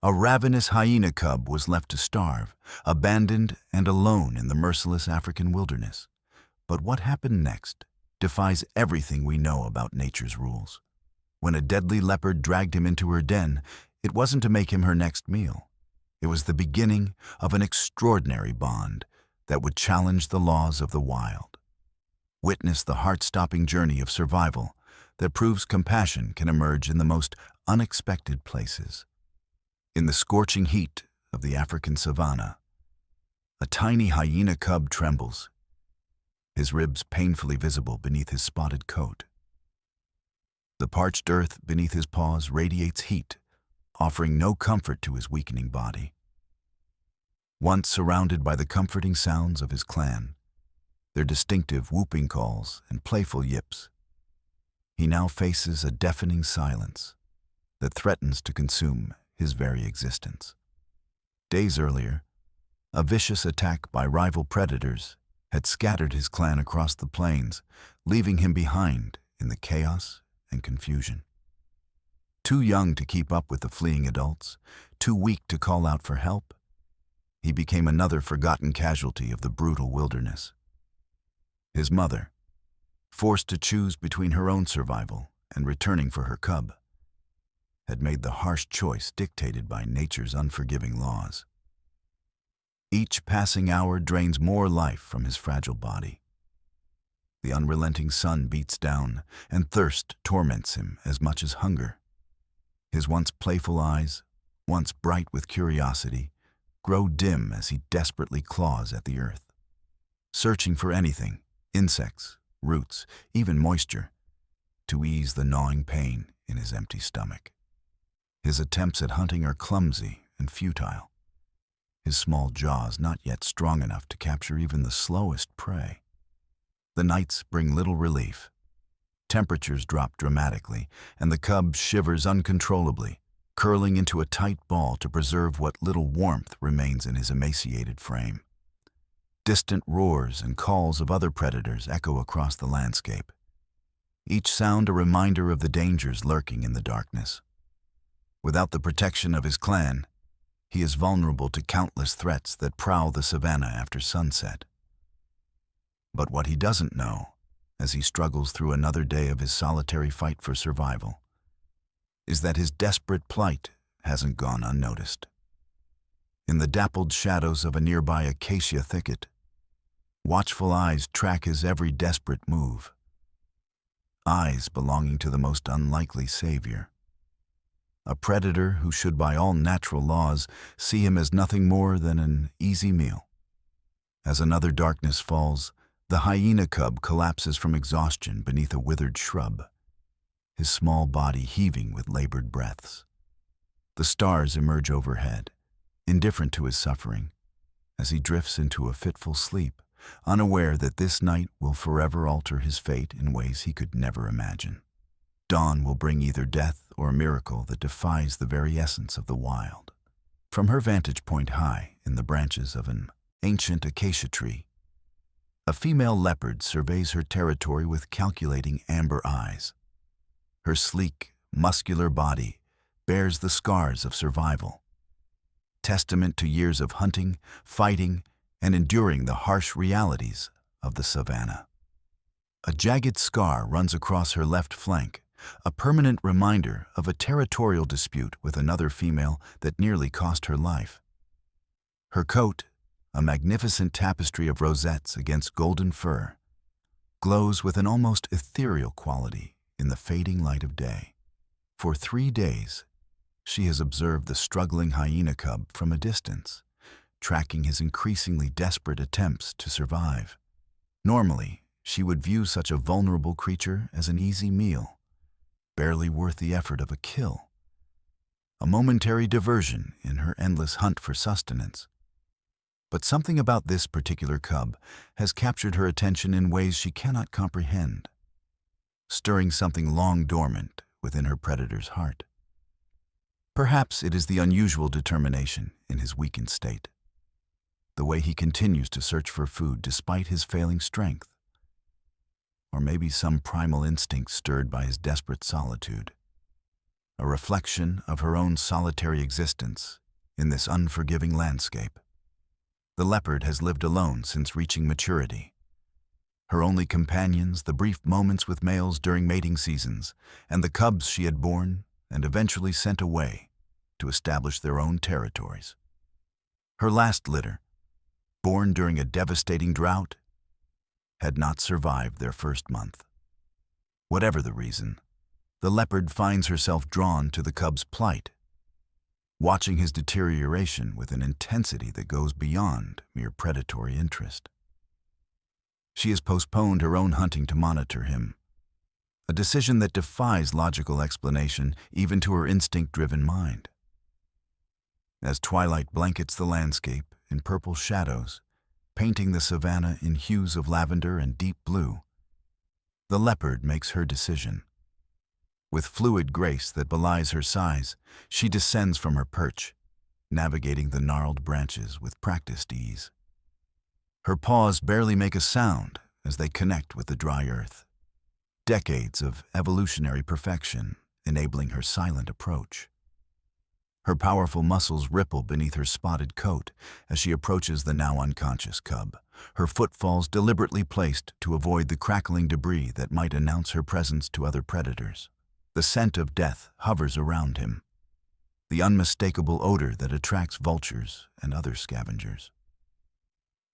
A ravenous hyena cub was left to starve, abandoned and alone in the merciless African wilderness. But what happened next defies everything we know about nature's rules. When a deadly leopard dragged him into her den, it wasn't to make him her next meal. It was the beginning of an extraordinary bond that would challenge the laws of the wild. Witness the heart-stopping journey of survival that proves compassion can emerge in the most unexpected places. In the scorching heat of the African savanna, a tiny hyena cub trembles, his ribs painfully visible beneath his spotted coat. The parched earth beneath his paws radiates heat, offering no comfort to his weakening body. Once surrounded by the comforting sounds of his clan, their distinctive whooping calls and playful yips, he now faces a deafening silence that threatens to consume his very existence. Days earlier, a vicious attack by rival predators had scattered his clan across the plains, leaving him behind in the chaos and confusion. Too young to keep up with the fleeing adults, too weak to call out for help, he became another forgotten casualty of the brutal wilderness. His mother, forced to choose between her own survival and returning for her cub, had made the harsh choice dictated by nature's unforgiving laws. Each passing hour drains more life from his fragile body. The unrelenting sun beats down, and thirst torments him as much as hunger. His once playful eyes, once bright with curiosity, grow dim as he desperately claws at the earth, searching for anything, insects, roots, even moisture, to ease the gnawing pain in his empty stomach. His attempts at hunting are clumsy and futile, his small jaws not yet strong enough to capture even the slowest prey. The nights bring little relief. Temperatures drop dramatically, and the cub shivers uncontrollably, curling into a tight ball to preserve what little warmth remains in his emaciated frame. Distant roars and calls of other predators echo across the landscape, each sound a reminder of the dangers lurking in the darkness. Without the protection of his clan, he is vulnerable to countless threats that prowl the savanna after sunset. But what he doesn't know, as he struggles through another day of his solitary fight for survival, is that his desperate plight hasn't gone unnoticed. In the dappled shadows of a nearby acacia thicket, watchful eyes track his every desperate move, eyes belonging to the most unlikely savior. A predator who should by all natural laws see him as nothing more than an easy meal. As another darkness falls, the hyena cub collapses from exhaustion beneath a withered shrub, his small body heaving with labored breaths. The stars emerge overhead, indifferent to his suffering, as he drifts into a fitful sleep, unaware that this night will forever alter his fate in ways he could never imagine. Dawn will bring either death or a miracle that defies the very essence of the wild. From her vantage point high in the branches of an ancient acacia tree, a female leopard surveys her territory with calculating amber eyes. Her sleek, muscular body bears the scars of survival, testament to years of hunting, fighting, and enduring the harsh realities of the savanna. A jagged scar runs across her left flank, a permanent reminder of a territorial dispute with another female that nearly cost her life. Her coat, a magnificent tapestry of rosettes against golden fur, glows with an almost ethereal quality in the fading light of day. For 3 days, she has observed the struggling hyena cub from a distance, tracking his increasingly desperate attempts to survive. Normally, she would view such a vulnerable creature as an easy meal, barely worth the effort of a kill, a momentary diversion in her endless hunt for sustenance. But something about this particular cub has captured her attention in ways she cannot comprehend, stirring something long dormant within her predator's heart. Perhaps it is the unusual determination in his weakened state, the way he continues to search for food despite his failing strength, or maybe some primal instinct stirred by his desperate solitude. a reflection of her own solitary existence in this unforgiving landscape. The leopard has lived alone since reaching maturity. Her only companions, the brief moments with males during mating seasons, and the cubs she had born and eventually sent away to establish their own territories. Her last litter, born during a devastating drought, had not survived their first month. Whatever the reason, the leopard finds herself drawn to the cub's plight, watching his deterioration with an intensity that goes beyond mere predatory interest. She has postponed her own hunting to monitor him, a decision that defies logical explanation even to her instinct-driven mind. As twilight blankets the landscape in purple shadows, painting the savanna in hues of lavender and deep blue, the leopard makes her decision. With fluid grace that belies her size, she descends from her perch, navigating the gnarled branches with practiced ease. Her paws barely make a sound as they connect with the dry earth. Decades of evolutionary perfection enabling her silent approach. Her powerful muscles ripple beneath her spotted coat as she approaches the now unconscious cub, her footfalls deliberately placed to avoid the crackling debris that might announce her presence to other predators. The scent of death hovers around him, the unmistakable odor that attracts vultures and other scavengers.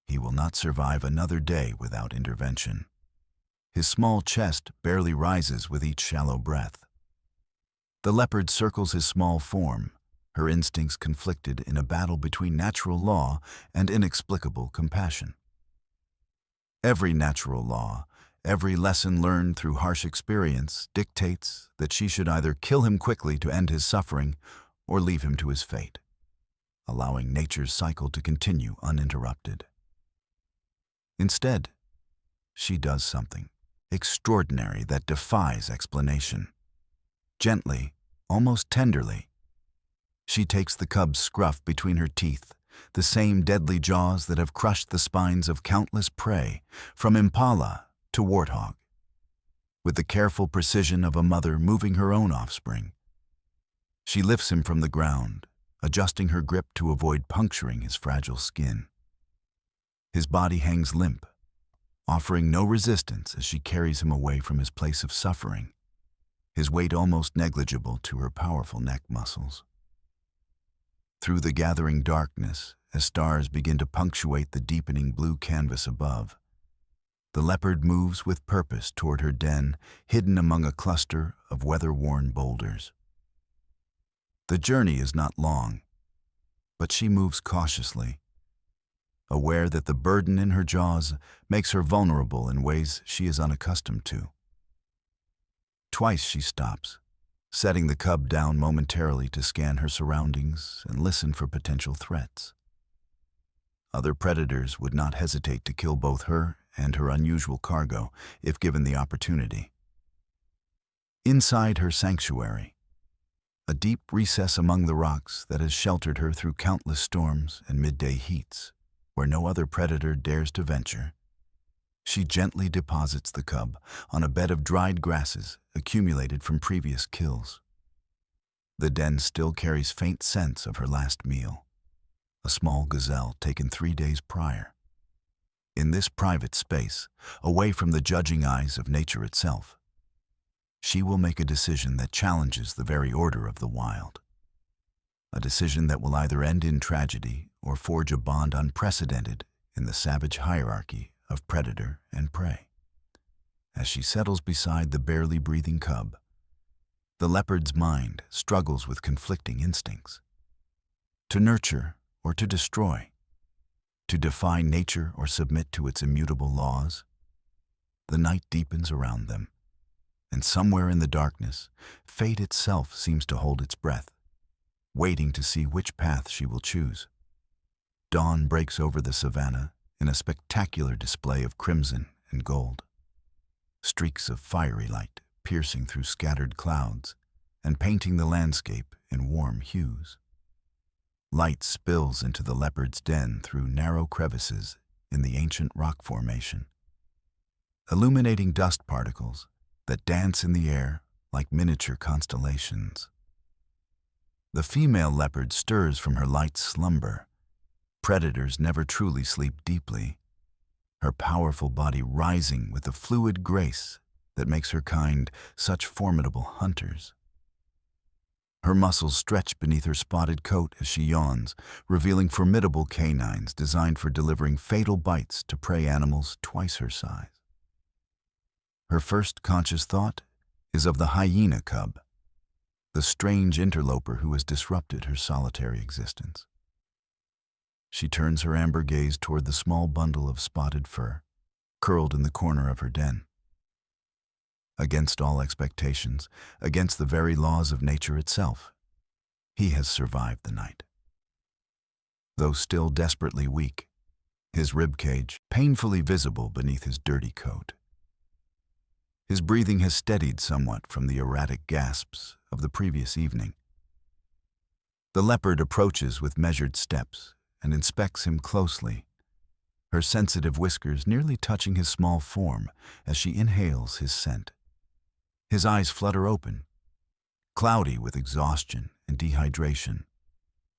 He will not survive another day without intervention. His small chest barely rises with each shallow breath. The leopard circles his small form, her instincts conflicted in a battle between natural law and inexplicable compassion. Every natural law, every lesson learned through harsh experience, dictates that she should either kill him quickly to end his suffering or leave him to his fate, allowing nature's cycle to continue uninterrupted. Instead, she does something extraordinary that defies explanation. Gently, almost tenderly, she takes the cub's scruff between her teeth, the same deadly jaws that have crushed the spines of countless prey, from impala to warthog. With the careful precision of a mother moving her own offspring, she lifts him from the ground, adjusting her grip to avoid puncturing his fragile skin. His body hangs limp, offering no resistance as she carries him away from his place of suffering, his weight almost negligible to her powerful neck muscles. Through the gathering darkness, as stars begin to punctuate the deepening blue canvas above, the leopard moves with purpose toward her den, hidden among a cluster of weather-worn boulders. The journey is not long, but she moves cautiously, aware that the burden in her jaws makes her vulnerable in ways she is unaccustomed to. Twice she stops, setting the cub down momentarily to scan her surroundings and listen for potential threats. Other predators would not hesitate to kill both her and her unusual cargo if given the opportunity. Inside her sanctuary, a deep recess among the rocks that has sheltered her through countless storms and midday heats, where no other predator dares to venture, she gently deposits the cub on a bed of dried grasses accumulated from previous kills. The den still carries faint scents of her last meal, a small gazelle taken 3 days prior. In this private space, away from the judging eyes of nature itself, she will make a decision that challenges the very order of the wild. A decision that will either end in tragedy or forge a bond unprecedented in the savage hierarchy of predator and prey. As she settles beside the barely breathing cub, the leopard's mind struggles with conflicting instincts. To nurture or to destroy, to defy nature or submit to its immutable laws. The night deepens around them, and somewhere in the darkness, fate itself seems to hold its breath, waiting to see which path she will choose. Dawn breaks over the savanna in a spectacular display of crimson and gold. Streaks of fiery light piercing through scattered clouds and painting the landscape in warm hues. Light spills into the leopard's den through narrow crevices in the ancient rock formation, illuminating dust particles that dance in the air like miniature constellations. The female leopard stirs from her light slumber. Predators never truly sleep deeply, her powerful body rising with the fluid grace that makes her kind such formidable hunters. Her muscles stretch beneath her spotted coat as she yawns, revealing formidable canines designed for delivering fatal bites to prey animals twice her size. Her first conscious thought is of the hyena cub, the strange interloper who has disrupted her solitary existence. She turns her amber gaze toward the small bundle of spotted fur, curled in the corner of her den. Against all expectations, against the very laws of nature itself, he has survived the night. Though still desperately weak, his ribcage painfully visible beneath his dirty coat. His breathing has steadied somewhat from the erratic gasps of the previous evening. The leopard approaches with measured steps and inspects him closely, her sensitive whiskers nearly touching his small form as she inhales his scent. His eyes flutter open, cloudy with exhaustion and dehydration,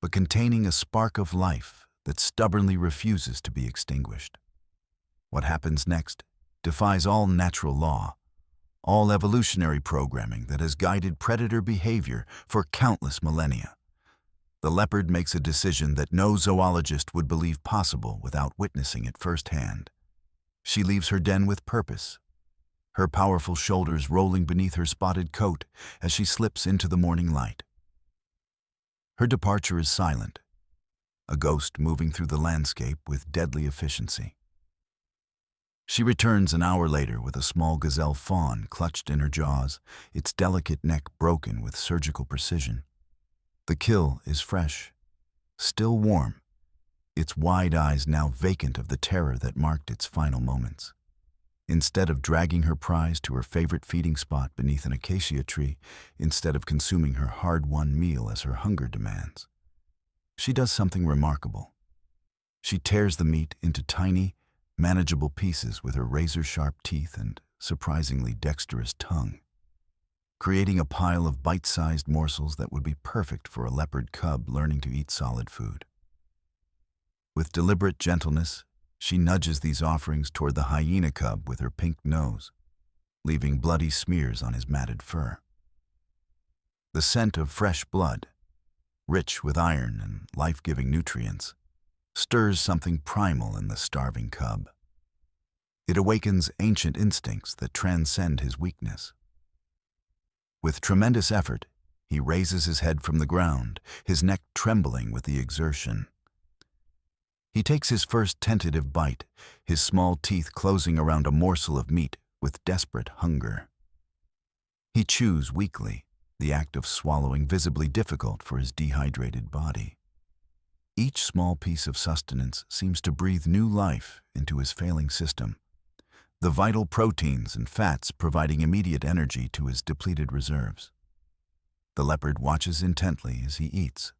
but containing a spark of life that stubbornly refuses to be extinguished. What happens next defies all natural law, all evolutionary programming that has guided predator behavior for countless millennia. The leopard makes a decision that no zoologist would believe possible without witnessing it firsthand. She leaves her den with purpose, her powerful shoulders rolling beneath her spotted coat as she slips into the morning light. Her departure is silent, a ghost moving through the landscape with deadly efficiency. She returns an hour later with a small gazelle fawn clutched in her jaws, its delicate neck broken with surgical precision. The kill is fresh, still warm, its wide eyes now vacant of the terror that marked its final moments. Instead of dragging her prize to her favorite feeding spot beneath an acacia tree, instead of consuming her hard-won meal as her hunger demands, she does something remarkable. She tears the meat into tiny, manageable pieces with her razor-sharp teeth and surprisingly dexterous tongue, creating a pile of bite-sized morsels that would be perfect for a leopard cub learning to eat solid food. With deliberate gentleness, she nudges these offerings toward the hyena cub with her pink nose, leaving bloody smears on his matted fur. The scent of fresh blood, rich with iron and life-giving nutrients, stirs something primal in the starving cub. It awakens ancient instincts that transcend his weakness. With tremendous effort, he raises his head from the ground, his neck trembling with the exertion. He takes his first tentative bite, his small teeth closing around a morsel of meat with desperate hunger. He chews weakly, the act of swallowing visibly difficult for his dehydrated body. Each small piece of sustenance seems to breathe new life into his failing system, the vital proteins and fats providing immediate energy to his depleted reserves. The leopard watches intently as he eats,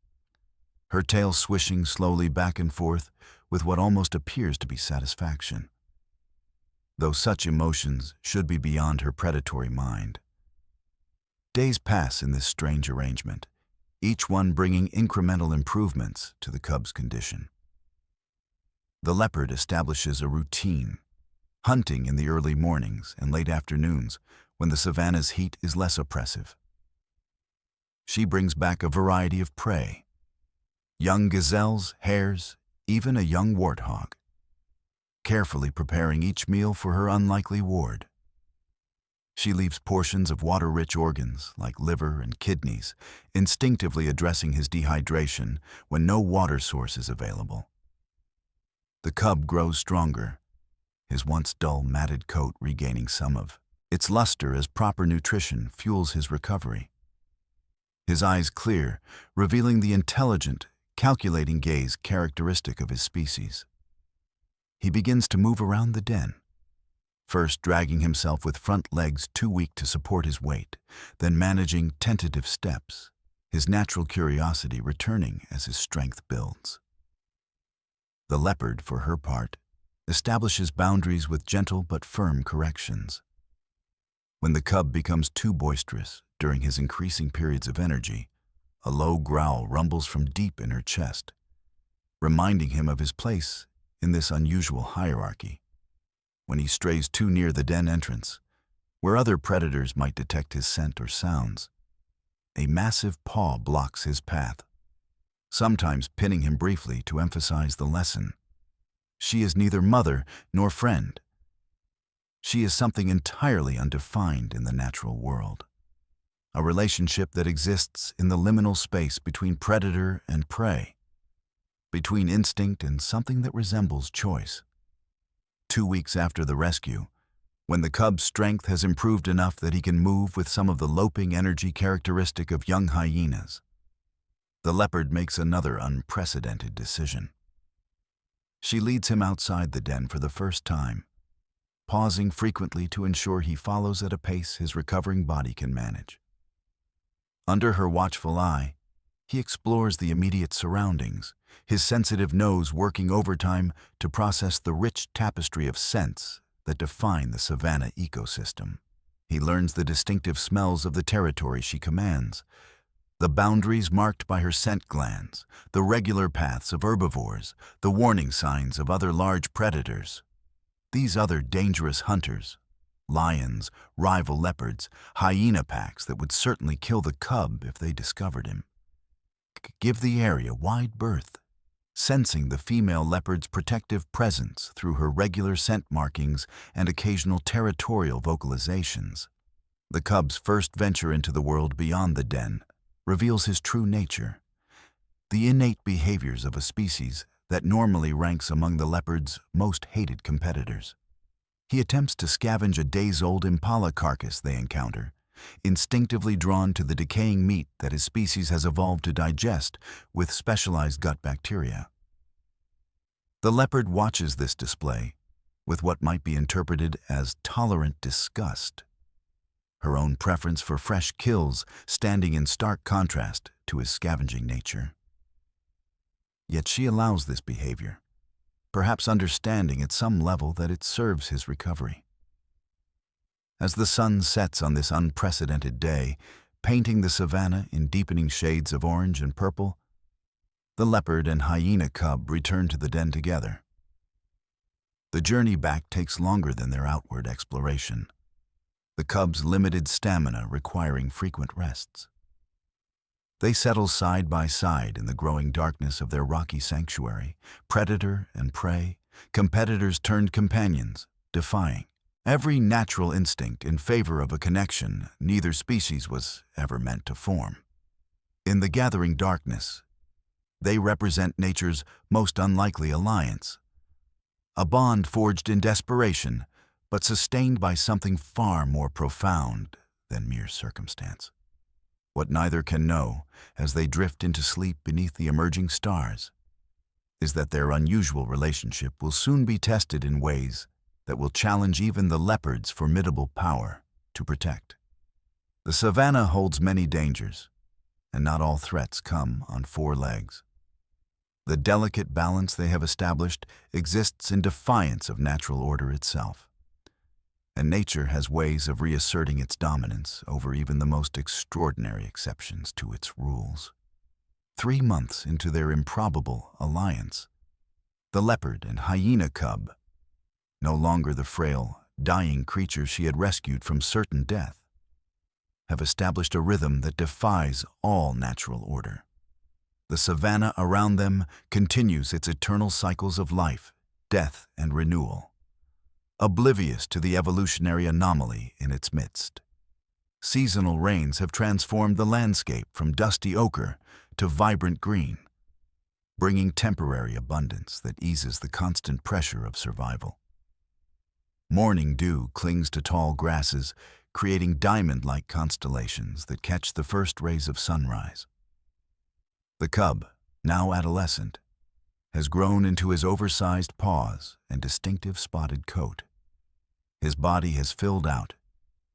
her tail swishing slowly back and forth with what almost appears to be satisfaction, though such emotions should be beyond her predatory mind. Days pass in this strange arrangement, each one bringing incremental improvements to the cub's condition. The leopard establishes a routine, hunting in the early mornings and late afternoons when the savanna's heat is less oppressive. She brings back a variety of prey, young gazelles, hares, even a young warthog, carefully preparing each meal for her unlikely ward. She leaves portions of water-rich organs, like liver and kidneys, instinctively addressing his dehydration when no water source is available. The cub grows stronger, his once dull, matted coat regaining some of its luster as proper nutrition fuels his recovery. His eyes clear, revealing the intelligent, calculating gaze characteristic of his species. He begins to move around the den, first dragging himself with front legs too weak to support his weight, then managing tentative steps, his natural curiosity returning as his strength builds. The leopard, for her part, establishes boundaries with gentle but firm corrections. When the cub becomes too boisterous during his increasing periods of energy, a low growl rumbles from deep in her chest, reminding him of his place in this unusual hierarchy. When he strays too near the den entrance, where other predators might detect his scent or sounds, a massive paw blocks his path, sometimes pinning him briefly to emphasize the lesson. She is neither mother nor friend. She is something entirely undefined in the natural world. A relationship that exists in the liminal space between predator and prey, between instinct and something that resembles choice. 2 weeks after the rescue, when the cub's strength has improved enough that he can move with some of the loping energy characteristic of young hyenas, the leopard makes another unprecedented decision. She leads him outside the den for the first time, pausing frequently to ensure he follows at a pace his recovering body can manage. Under her watchful eye, he explores the immediate surroundings, his sensitive nose working overtime to process the rich tapestry of scents that define the savanna ecosystem. He learns the distinctive smells of the territory she commands, the boundaries marked by her scent glands, the regular paths of herbivores, the warning signs of other large predators. These other dangerous hunters, lions, rival leopards, hyena packs that would certainly kill the cub if they discovered him, give the area wide berth, sensing the female leopard's protective presence through her regular scent markings and occasional territorial vocalizations. The cub's first venture into the world beyond the den reveals his true nature, the innate behaviors of a species that normally ranks among the leopard's most hated competitors. He attempts to scavenge a days-old impala carcass they encounter, instinctively drawn to the decaying meat that his species has evolved to digest with specialized gut bacteria. The leopard watches this display with what might be interpreted as tolerant disgust, her own preference for fresh kills standing in stark contrast to his scavenging nature. Yet she allows this behavior, perhaps understanding at some level that it serves his recovery. As the sun sets on this unprecedented day, painting the savanna in deepening shades of orange and purple, the leopard and hyena cub return to the den together. The journey back takes longer than their outward exploration, the cub's limited stamina requiring frequent rests. They settle side by side in the growing darkness of their rocky sanctuary, predator and prey, competitors turned companions, defying every natural instinct in favor of a connection neither species was ever meant to form. In the gathering darkness, they represent nature's most unlikely alliance, a bond forged in desperation, but sustained by something far more profound than mere circumstance. What neither can know, as they drift into sleep beneath the emerging stars, is that their unusual relationship will soon be tested in ways that will challenge even the leopard's formidable power to protect. The savanna holds many dangers, and not all threats come on 4 legs. The delicate balance they have established exists in defiance of natural order itself, and nature has ways of reasserting its dominance over even the most extraordinary exceptions to its rules. 3 months into their improbable alliance, the leopard and hyena cub, no longer the frail, dying creature she had rescued from certain death, have established a rhythm that defies all natural order. The savanna around them continues its eternal cycles of life, death, and renewal, oblivious to the evolutionary anomaly in its midst. Seasonal rains have transformed the landscape from dusty ochre to vibrant green, bringing temporary abundance that eases the constant pressure of survival. Morning dew clings to tall grasses, creating diamond-like constellations that catch the first rays of sunrise. The cub, now adolescent, has grown into his oversized paws and distinctive spotted coat. His body has filled out,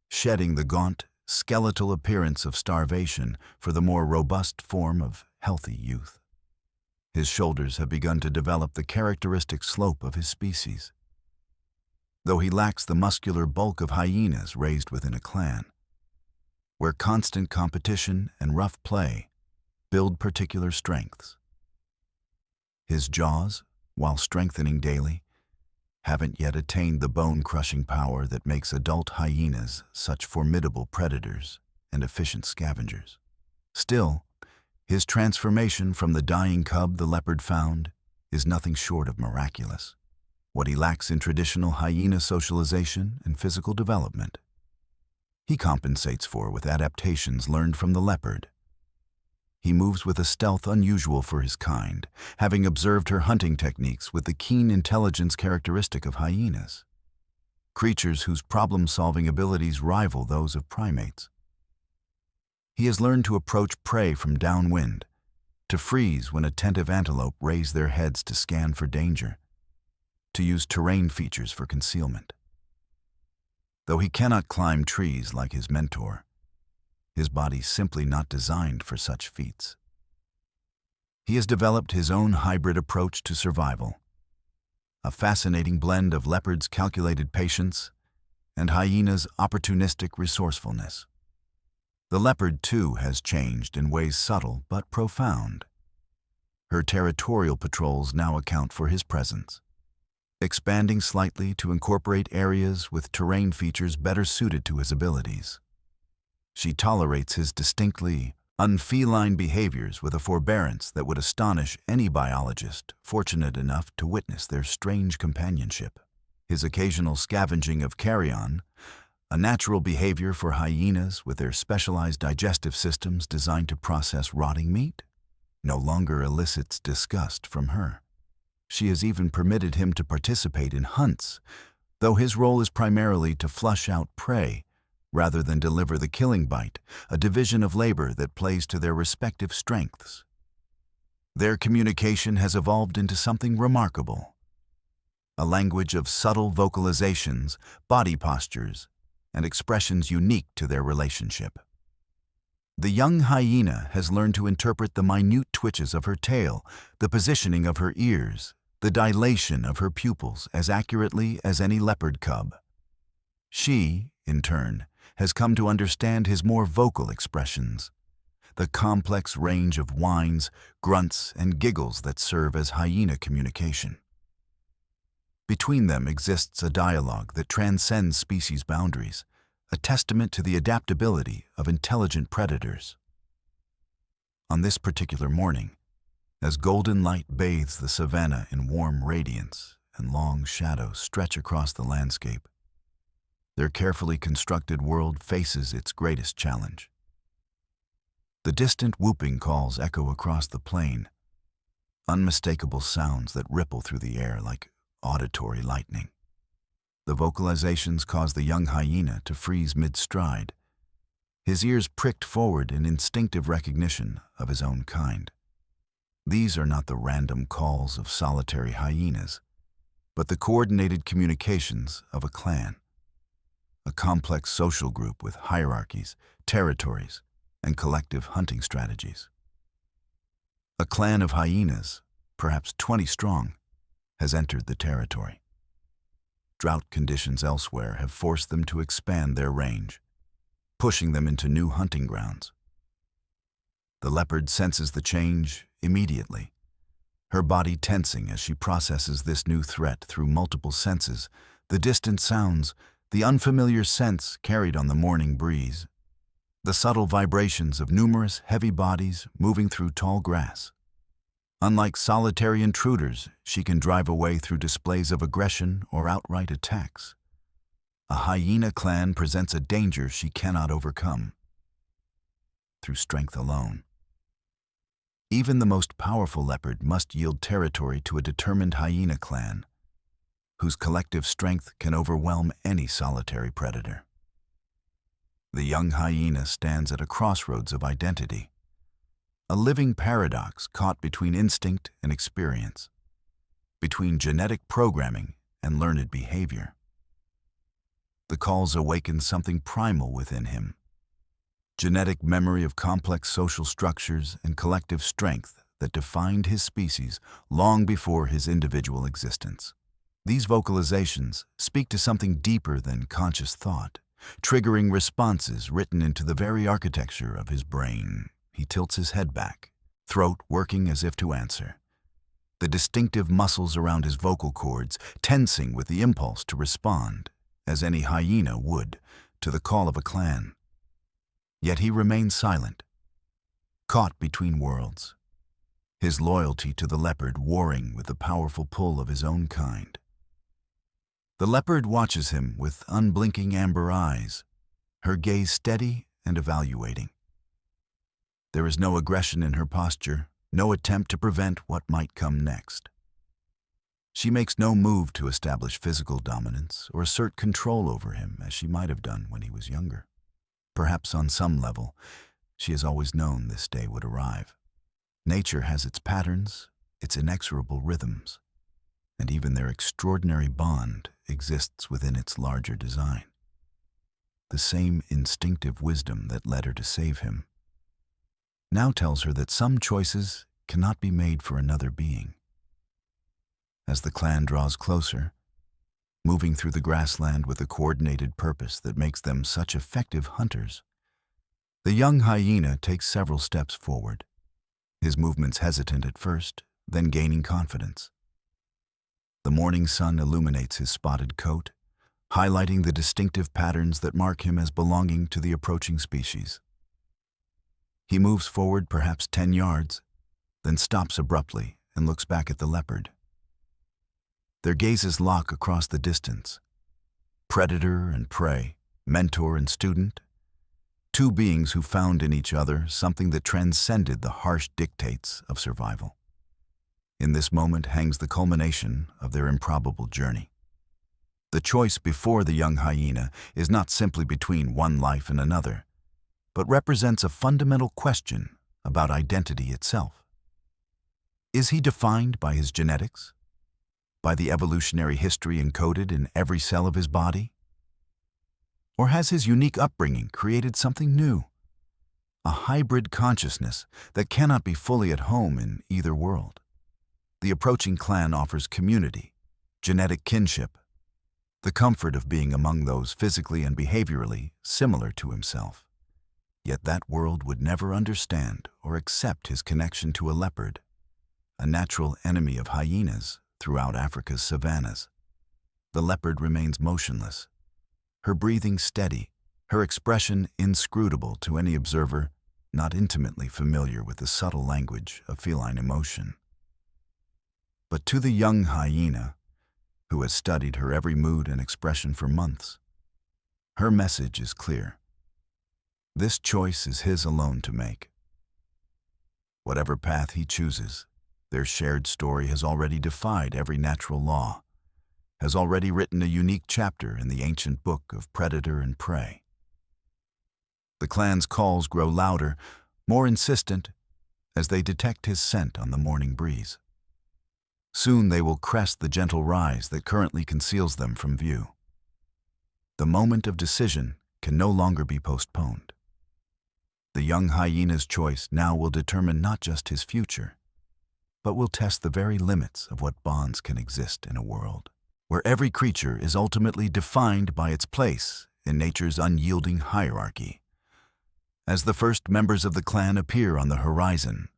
shedding the gaunt, skeletal appearance of starvation for the more robust form of healthy youth. His shoulders have begun to develop the characteristic slope of his species, though he lacks the muscular bulk of hyenas raised within a clan, where constant competition and rough play build particular strengths. His jaws, while strengthening daily, haven't yet attained the bone-crushing power that makes adult hyenas such formidable predators and efficient scavengers. Still, his transformation from the dying cub the leopard found is nothing short of miraculous. What he lacks in traditional hyena socialization and physical development, he compensates for with adaptations learned from the leopard. He moves with a stealth unusual for his kind, having observed her hunting techniques with the keen intelligence characteristic of hyenas, creatures whose problem-solving abilities rival those of primates. He has learned to approach prey from downwind, to freeze when attentive antelope raise their heads to scan for danger, to use terrain features for concealment. Though he cannot climb trees like his mentor, his body's simply not designed for such feats. He has developed his own hybrid approach to survival, a fascinating blend of leopard's calculated patience and hyena's opportunistic resourcefulness. The leopard, too, has changed in ways subtle but profound. Her territorial patrols now account for his presence, expanding slightly to incorporate areas with terrain features better suited to his abilities. She tolerates his distinctly unfeline behaviors with a forbearance that would astonish any biologist fortunate enough to witness their strange companionship. His occasional scavenging of carrion, a natural behavior for hyenas with their specialized digestive systems designed to process rotting meat, no longer elicits disgust from her. She has even permitted him to participate in hunts, though his role is primarily to flush out prey rather than deliver the killing bite, a division of labor that plays to their respective strengths. Their communication has evolved into something remarkable, a language of subtle vocalizations, body postures, and expressions unique to their relationship. The young hyena has learned to interpret the minute twitches of her tail, the positioning of her ears, the dilation of her pupils as accurately as any leopard cub. She, in turn, has come to understand his more vocal expressions, the complex range of whines, grunts, and giggles that serve as hyena communication. Between them exists a dialogue that transcends species boundaries, a testament to the adaptability of intelligent predators. On this particular morning, as golden light bathes the savanna in warm radiance and long shadows stretch across the landscape, their carefully constructed world faces its greatest challenge. The distant whooping calls echo across the plain, unmistakable sounds that ripple through the air like auditory lightning. The vocalizations cause the young hyena to freeze mid-stride, his ears pricked forward in instinctive recognition of his own kind. These are not the random calls of solitary hyenas, but the coordinated communications of a clan, a complex social group with hierarchies, territories, and collective hunting strategies. A clan of hyenas, perhaps 20 strong, has entered the territory. Drought conditions elsewhere have forced them to expand their range, pushing them into new hunting grounds. The leopard senses the change immediately, her body tensing as she processes this new threat through multiple senses, the distant sounds, the unfamiliar scents carried on the morning breeze, the subtle vibrations of numerous heavy bodies moving through tall grass. Unlike solitary intruders, she can drive away through displays of aggression or outright attacks. A hyena clan presents a danger she cannot overcome through strength alone. Even the most powerful leopard must yield territory to a determined hyena clan, whose collective strength can overwhelm any solitary predator. The young hyena stands at a crossroads of identity, a living paradox caught between instinct and experience, between genetic programming and learned behavior. The calls awaken something primal within him, genetic memory of complex social structures and collective strength that defined his species long before his individual existence. These vocalizations speak to something deeper than conscious thought, triggering responses written into the very architecture of his brain. He tilts his head back, throat working as if to answer, the distinctive muscles around his vocal cords tensing with the impulse to respond, as any hyena would, to the call of a clan. Yet he remains silent, caught between worlds, his loyalty to the leopard warring with the powerful pull of his own kind. The leopard watches him with unblinking amber eyes, her gaze steady and evaluating. There is no aggression in her posture, no attempt to prevent what might come next. She makes no move to establish physical dominance or assert control over him as she might have done when he was younger. Perhaps on some level, she has always known this day would arrive. Nature has its patterns, its inexorable rhythms, and even their extraordinary bond exists within its larger design. The same instinctive wisdom that led her to save him now tells her that some choices cannot be made for another being. As the clan draws closer, moving through the grassland with a coordinated purpose that makes them such effective hunters, the young hyena takes several steps forward, his movements hesitant at first, then gaining confidence. The morning sun illuminates his spotted coat, highlighting the distinctive patterns that mark him as belonging to the approaching species. He moves forward perhaps 10 yards, then stops abruptly and looks back at the leopard. Their gazes lock across the distance. Predator and prey, mentor and student, two beings who found in each other something that transcended the harsh dictates of survival. In this moment hangs the culmination of their improbable journey. The choice before the young hyena is not simply between one life and another, but represents a fundamental question about identity itself. Is he defined by his genetics? By the evolutionary history encoded in every cell of his body? Or has his unique upbringing created something new? A hybrid consciousness that cannot be fully at home in either world. The approaching clan offers community, genetic kinship, the comfort of being among those physically and behaviorally similar to himself. Yet that world would never understand or accept his connection to a leopard, a natural enemy of hyenas throughout Africa's savannas. The leopard remains motionless, her breathing steady, her expression inscrutable to any observer not intimately familiar with the subtle language of feline emotion. But to the young hyena, who has studied her every mood and expression for months, her message is clear. This choice is his alone to make. Whatever path he chooses, their shared story has already defied every natural law, has already written a unique chapter in the ancient book of predator and prey. The clan's calls grow louder, more insistent, as they detect his scent on the morning breeze. Soon they will crest the gentle rise that currently conceals them from view. The moment of decision can no longer be postponed. The young hyena's choice now will determine not just his future, but will test the very limits of what bonds can exist in a world where every creature is ultimately defined by its place in nature's unyielding hierarchy. As the first members of the clan appear on the horizon,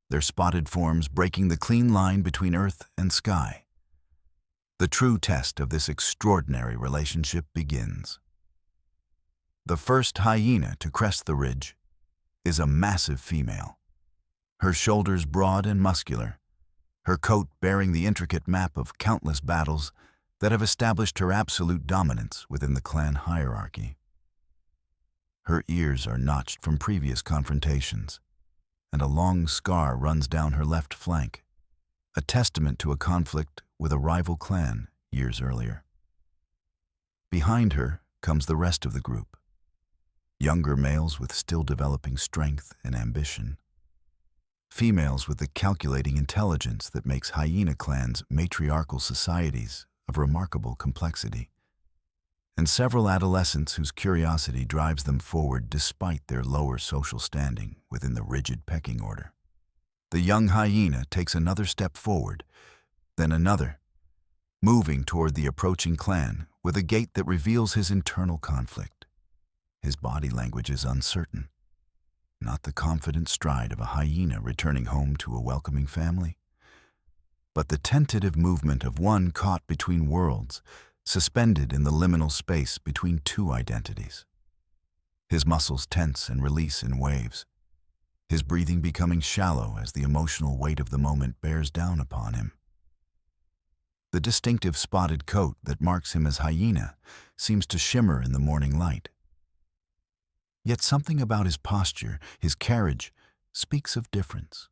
their spotted forms breaking the clean line between earth and sky, the true test of this extraordinary relationship begins. The first hyena to crest the ridge is a massive female, her shoulders broad and muscular, her coat bearing the intricate map of countless battles that have established her absolute dominance within the clan hierarchy. Her ears are notched from previous confrontations, and a long scar runs down her left flank, a testament to a conflict with a rival clan years earlier. Behind her comes the rest of the group, younger males with still developing strength and ambition, females with the calculating intelligence that makes hyena clans matriarchal societies of remarkable complexity, and several adolescents whose curiosity drives them forward despite their lower social standing within the rigid pecking order. The young hyena takes another step forward, then another, moving toward the approaching clan with a gait that reveals his internal conflict. His body language is uncertain. not the confident stride of a hyena returning home to a welcoming family, but the tentative movement of one caught between worlds, suspended in the liminal space between two identities. His muscles tense and release in waves, his breathing becoming shallow as the emotional weight of the moment bears down upon him. The distinctive spotted coat that marks him as hyena seems to shimmer in the morning light. Yet something about his posture, his carriage, speaks of difference.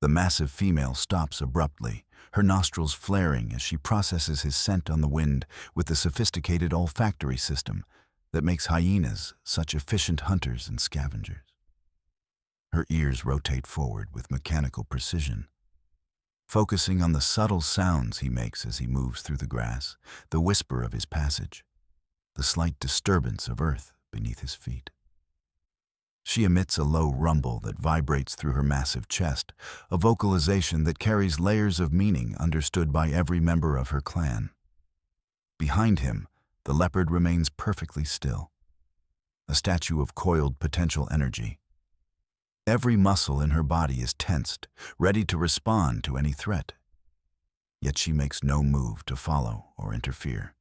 The massive female stops abruptly, her nostrils flaring as she processes his scent on the wind with the sophisticated olfactory system that makes hyenas such efficient hunters and scavengers. Her ears rotate forward with mechanical precision, focusing on the subtle sounds he makes as he moves through the grass, the whisper of his passage, the slight disturbance of earth beneath his feet. She emits a low rumble that vibrates through her massive chest, a vocalization that carries layers of meaning understood by every member of her clan. Behind him, the leopard remains perfectly still, a statue of coiled potential energy. Every muscle in her body is tensed, ready to respond to any threat. Yet she makes no move to follow or interfere.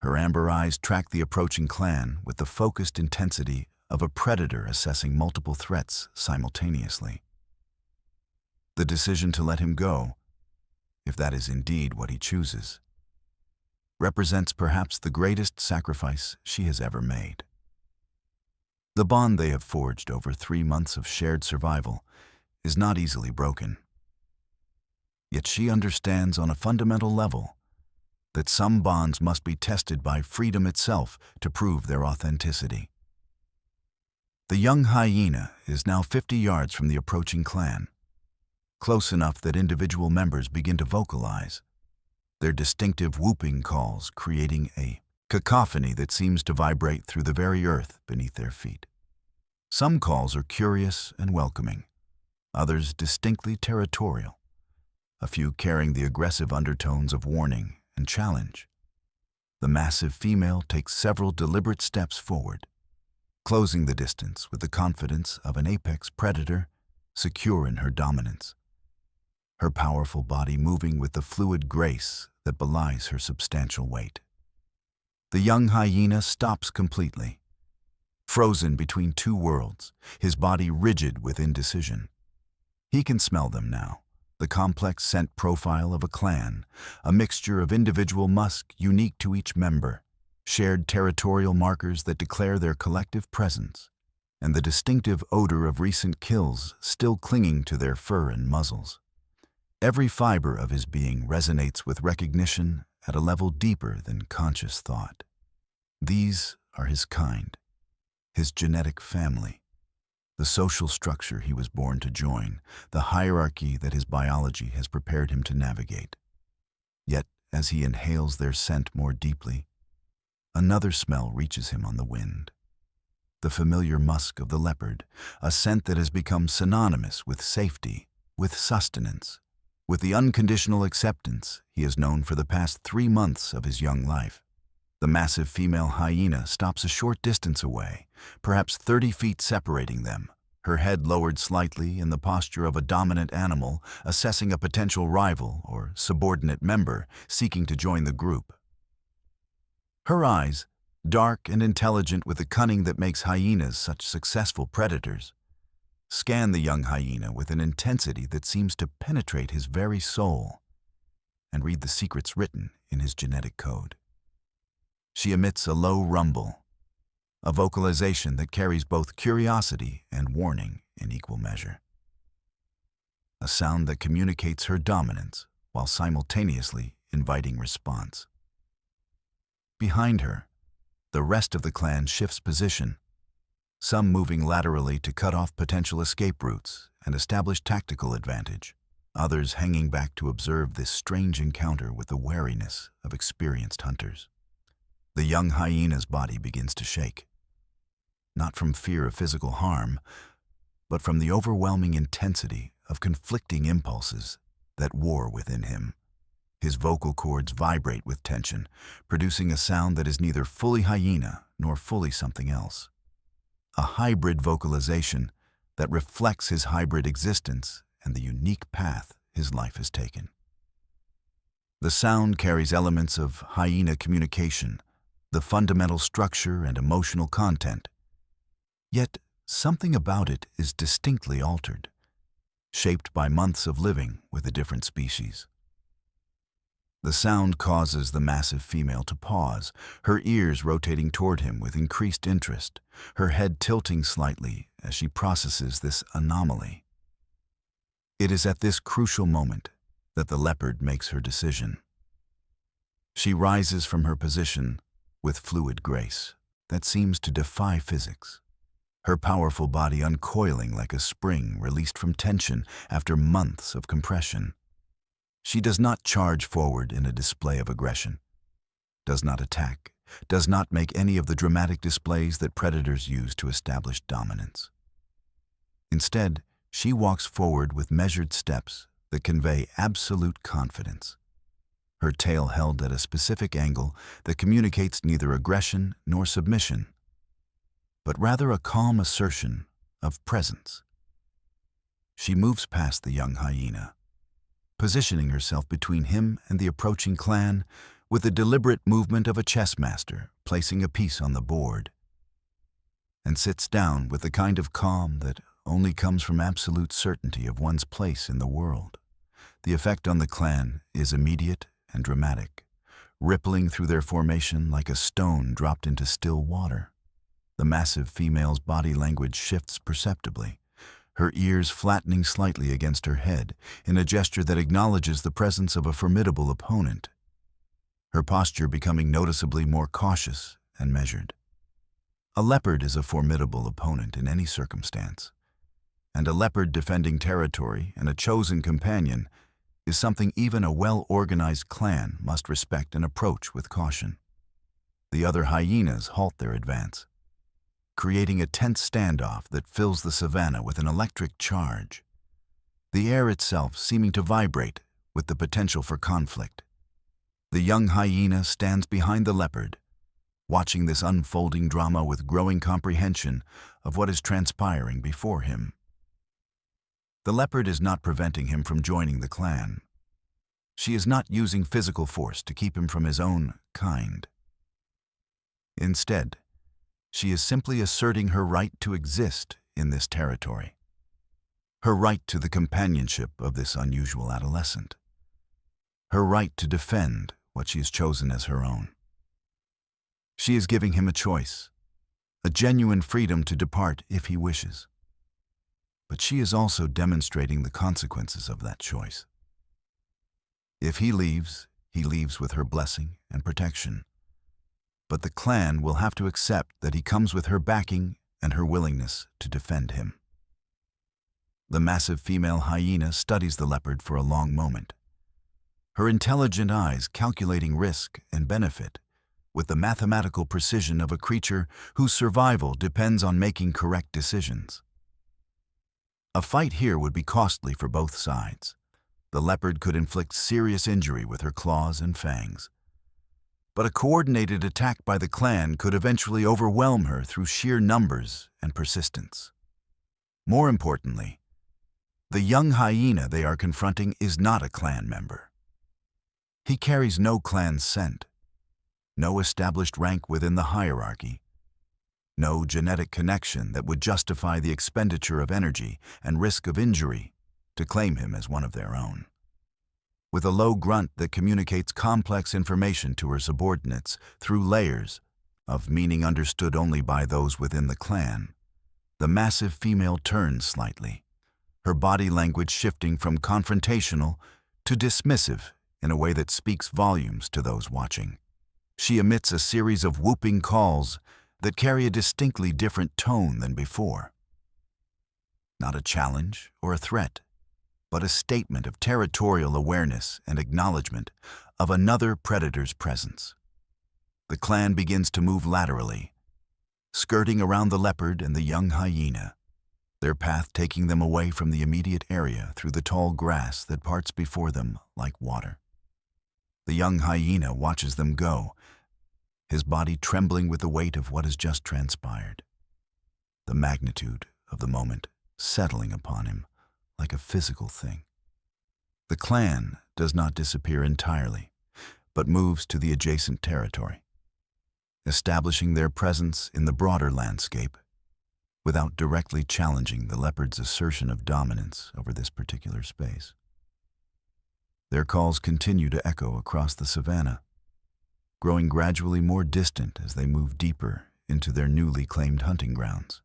Her amber eyes track the approaching clan with the focused intensity of a predator assessing multiple threats simultaneously. The decision to let him go, if that is indeed what he chooses, represents perhaps the greatest sacrifice she has ever made. The bond they have forged over 3 months of shared survival is not easily broken. Yet she understands on a fundamental level that some bonds must be tested by freedom itself to prove their authenticity. The young hyena is now 50 yards from the approaching clan, close enough that individual members begin to vocalize, their distinctive whooping calls creating a cacophony that seems to vibrate through the very earth beneath their feet. Some calls are curious and welcoming, others distinctly territorial, a few carrying the aggressive undertones of warning and challenge. The massive female takes several deliberate steps forward, closing the distance with the confidence of an apex predator secure in her dominance, her powerful body moving with the fluid grace that belies her substantial weight. The young hyena stops completely, frozen between two worlds, his body rigid with indecision. He can smell them now, the complex scent profile of a clan, a mixture of individual musk unique to each member, shared territorial markers that declare their collective presence, and the distinctive odor of recent kills still clinging to their fur and muzzles. Every fiber of his being resonates with recognition at a level deeper than conscious thought. These are his kind, his genetic family, the social structure he was born to join, the hierarchy that his biology has prepared him to navigate. Yet, as he inhales their scent more deeply, another smell reaches him on the wind. The familiar musk of the leopard, a scent that has become synonymous with safety, with sustenance, with the unconditional acceptance he has known for the past 3 months of his young life. The massive female hyena stops a short distance away, perhaps 30 feet separating them, her head lowered slightly in the posture of a dominant animal assessing a potential rival or subordinate member seeking to join the group. Her eyes, dark and intelligent with the cunning that makes hyenas such successful predators, scan the young hyena with an intensity that seems to penetrate his very soul and read the secrets written in his genetic code. She emits a low rumble, a vocalization that carries both curiosity and warning in equal measure. A sound that communicates her dominance while simultaneously inviting response. Behind her, the rest of the clan shifts position, some moving laterally to cut off potential escape routes and establish tactical advantage, others hanging back to observe this strange encounter with the wariness of experienced hunters. The young hyena's body begins to shake, not from fear of physical harm, but from the overwhelming intensity of conflicting impulses that war within him. His vocal cords vibrate with tension, producing a sound that is neither fully hyena nor fully something else. a hybrid vocalization that reflects his hybrid existence and the unique path his life has taken. The sound carries elements of hyena communication, the fundamental structure and emotional content. Yet something about it is distinctly altered, shaped by months of living with a different species. The sound causes the massive female to pause, her ears rotating toward him with increased interest, her head tilting slightly as she processes this anomaly. It is at this crucial moment that the leopard makes her decision. She rises from her position with fluid grace that seems to defy physics, her powerful body uncoiling like a spring released from tension after months of compression. She does not charge forward in a display of aggression, does not attack, does not make any of the dramatic displays that predators use to establish dominance. Instead, she walks forward with measured steps that convey absolute confidence, her tail held at a specific angle that communicates neither aggression nor submission, but rather a calm assertion of presence. She moves past the young hyena, positioning herself between him and the approaching clan with the deliberate movement of a chess master placing a piece on the board, and sits down with the kind of calm that only comes from absolute certainty of one's place in the world. The effect on the clan is immediate and dramatic, rippling through their formation like a stone dropped into still water. The massive female's body language shifts perceptibly, her ears flattening slightly against her head in a gesture that acknowledges the presence of a formidable opponent, her posture becoming noticeably more cautious and measured. A leopard is a formidable opponent in any circumstance, and a leopard defending territory and a chosen companion is something even a well-organized clan must respect and approach with caution. The other hyenas halt their advance, creating a tense standoff that fills the savanna with an electric charge, the air itself seeming to vibrate with the potential for conflict. The young hyena stands behind the leopard, watching this unfolding drama with growing comprehension of what is transpiring before him. The leopard is not preventing him from joining the clan. She is not using physical force to keep him from his own kind. Instead, she is simply asserting her right to exist in this territory, her right to the companionship of this unusual adolescent, her right to defend what she has chosen as her own. She is giving him a choice, a genuine freedom to depart if he wishes. But she is also demonstrating the consequences of that choice. If he leaves with her blessing and protection. But the clan will have to accept that he comes with her backing and her willingness to defend him. The massive female hyena studies the leopard for a long moment, her intelligent eyes calculating risk and benefit with the mathematical precision of a creature whose survival depends on making correct decisions. A fight here would be costly for both sides. The leopard could inflict serious injury with her claws and fangs. But a coordinated attack by the clan could eventually overwhelm her through sheer numbers and persistence. More importantly, the young hyena they are confronting is not a clan member. He carries no clan scent, no established rank within the hierarchy, no genetic connection that would justify the expenditure of energy and risk of injury to claim him as one of their own. With a low grunt that communicates complex information to her subordinates through layers of meaning understood only by those within the clan, the massive female turns slightly, her body language shifting from confrontational to dismissive in a way that speaks volumes to those watching. She emits a series of whooping calls that carry a distinctly different tone than before. Not a challenge or a threat, but a statement of territorial awareness and acknowledgement of another predator's presence. The clan begins to move laterally, skirting around the leopard and the young hyena, their path taking them away from the immediate area through the tall grass that parts before them like water. The young hyena watches them go, his body trembling with the weight of what has just transpired. the magnitude of the moment settling upon him like a physical thing. The clan does not disappear entirely, but moves to the adjacent territory, establishing their presence in the broader landscape without directly challenging the leopard's assertion of dominance over this particular space. Their calls continue to echo across the savanna, growing gradually more distant as they move deeper into their newly claimed hunting grounds.